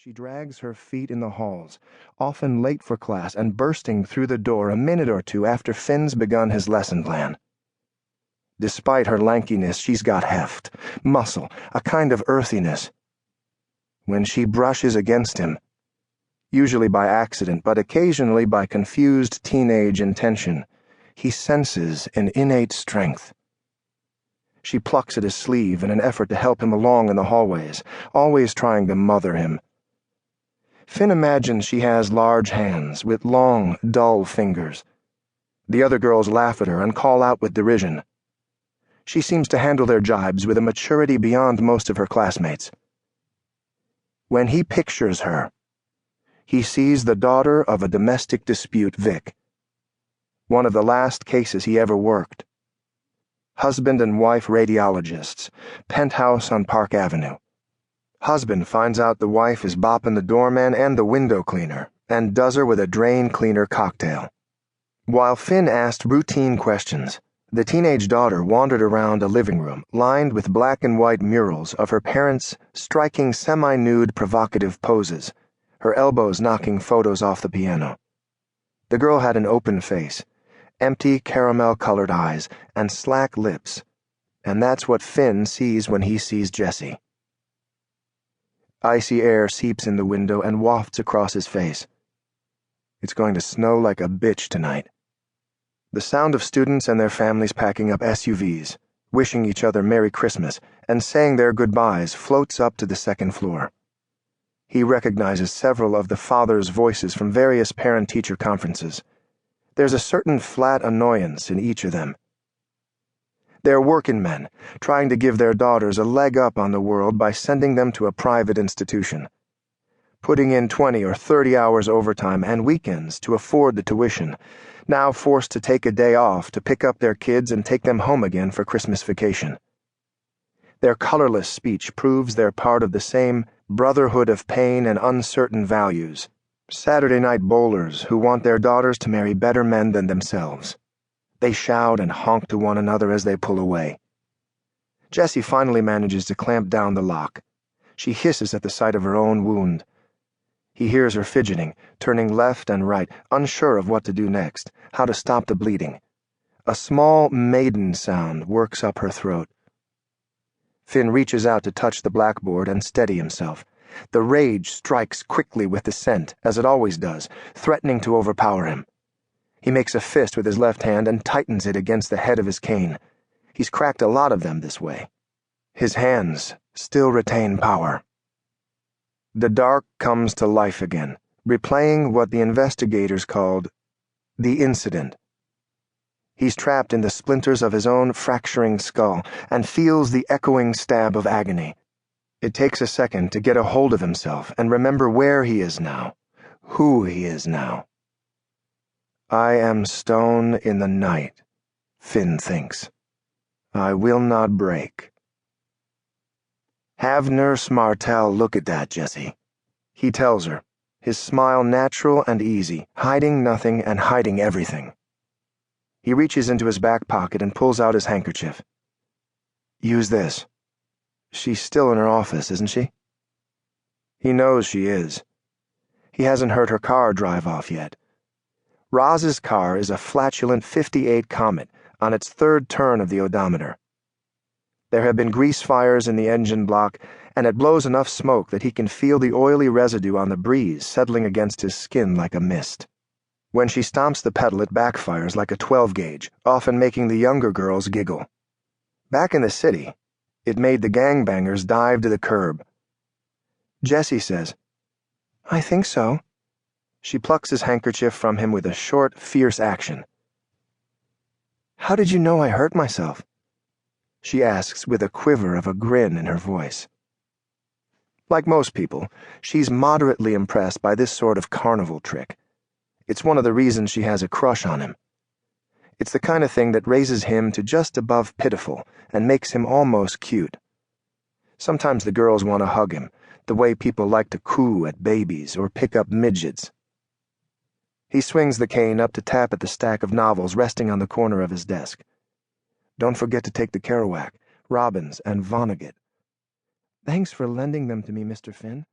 She drags her feet in the halls, often late for class and bursting through the door a minute or two after Finn's begun his lesson plan. Despite her lankiness, she's got heft, muscle, a kind of earthiness. When she brushes against him, usually by accident but occasionally by confused teenage intention, he senses an innate strength. She plucks at his sleeve in an effort to help him along in the hallways, always trying to mother him. Finn imagines she has large hands with long, dull fingers. The other girls laugh at her and call out with derision. She seems to handle their jibes with a maturity beyond most of her classmates. When he pictures her, he sees the daughter of a domestic dispute Vic, one of the last cases he ever worked. Husband and wife radiologists, penthouse on Park Avenue. Husband finds out the wife is bopping the doorman and the window cleaner, and does her with a drain cleaner cocktail. While Finn asked routine questions, the teenage daughter wandered around a living room lined with black and white murals of her parents' striking semi-nude provocative poses, her elbows knocking photos off the piano. The girl had an open face, empty caramel-colored eyes, and slack lips, and that's what Finn sees when he sees Jessie. Icy air seeps in the window and wafts across his face. It's going to snow like a bitch tonight. The sound of students and their families packing up SUVs, wishing each other Merry Christmas, and saying their goodbyes floats up to the second floor. He recognizes several of the fathers' voices from various parent-teacher conferences. There's a certain flat annoyance in each of them. They're working men, trying to give their daughters a leg up on the world by sending them to a private institution, putting in 20 or 30 hours overtime and weekends to afford the tuition, now forced to take a day off to pick up their kids and take them home again for Christmas vacation. Their colorless speech proves they're part of the same brotherhood of pain and uncertain values, Saturday night bowlers who want their daughters to marry better men than themselves. They shout and honk to one another as they pull away. Jessie finally manages to clamp down the lock. She hisses at the sight of her own wound. He hears her fidgeting, turning left and right, unsure of what to do next, how to stop the bleeding. A small maiden sound works up her throat. Finn reaches out to touch the blackboard and steady himself. The rage strikes quickly with the scent, as it always does, threatening to overpower him. He makes a fist with his left hand and tightens it against the head of his cane. He's cracked a lot of them this way. His hands still retain power. The dark comes to life again, replaying what the investigators called the incident. He's trapped in the splinters of his own fracturing skull and feels the echoing stab of agony. It takes a second to get a hold of himself and remember where he is now, who he is now. I am stone in the night, Finn thinks. I will not break. Have Nurse Martell look at that, Jessie. He tells her, his smile natural and easy, hiding nothing and hiding everything. He reaches into his back pocket and pulls out his handkerchief. Use this. She's still in her office, isn't she? He knows she is. He hasn't heard her car drive off yet. Roz's car is a flatulent 58 Comet on its third turn of the odometer. There have been grease fires in the engine block, and it blows enough smoke that he can feel the oily residue on the breeze settling against his skin like a mist. When she stomps the pedal, it backfires like a 12-gauge, often making the younger girls giggle. Back in the city, it made the gangbangers dive to the curb. Jessie says, I think so. She plucks his handkerchief from him with a short, fierce action. How did you know I hurt myself? She asks with a quiver of a grin in her voice. Like most people, she's moderately impressed by this sort of carnival trick. It's one of the reasons she has a crush on him. It's the kind of thing that raises him to just above pitiful and makes him almost cute. Sometimes the girls want to hug him, the way people like to coo at babies or pick up midgets. He swings the cane up to tap at the stack of novels resting on the corner of his desk. Don't forget to take the Kerouac, Robbins, and Vonnegut. Thanks for lending them to me, Mr. Finn.